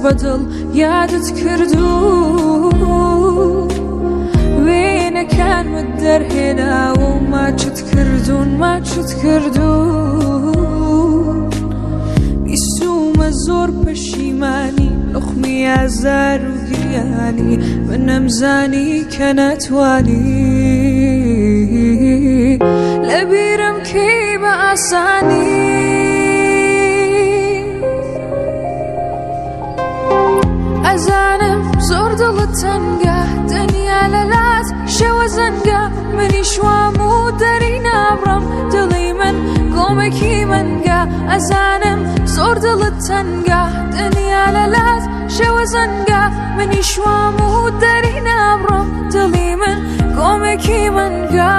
بەدڵ یادت کردو وێنەکانمت دەرهێناوە و ماچت کردوون بیستومە زۆر پەشیمانی لقمی ئازار و گریانی من نەمزانی کە ناتوانی لەبیرم کەی بە ئاسانی ئەزانم زۆر دڵت تەنگە دنیا لەلات شەوە زەنگە منیش وام و دەری نابڕم دڵی من گۆمێکی منگە ئەزانم زۆر دڵت تەنگە دنیا لەلات شەوە زەنگە منیش وام و دەری نابڕم دڵی من گۆمێکی منگە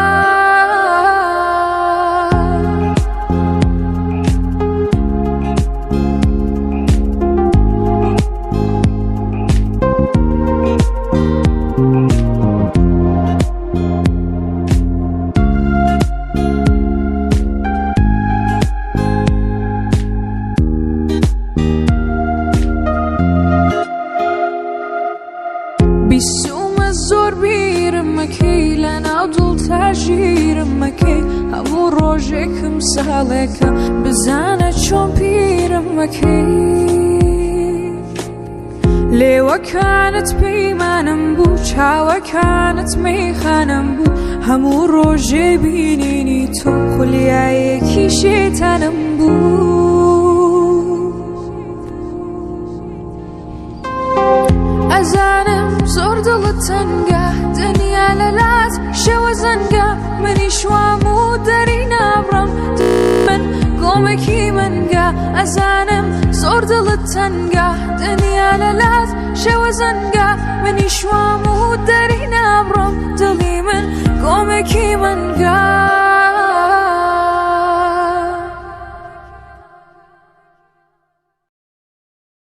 بیستومە زۆر بیرم مەکەی لەناو دڵتا ژیرم مەکەی هەموو ڕۆژێکم ساڵێکە بزانە چۆن پیرم مەکەی لێوەکانت پەیمانم بوو چاوەکانت مەیخانم بوو هەموو ڕۆژێ بینینی تۆ خولیایەکی شێتانم بوو ئەزانم زۆر دڵت تەنگە دنیا لەلات شەوە زەنگە منیش وام و دەری نابڕم من گۆمێکی منگە ئەزانم زۆر دڵت تەنگە دنیا لەلات شەوە زەنگە منیش وام و دەری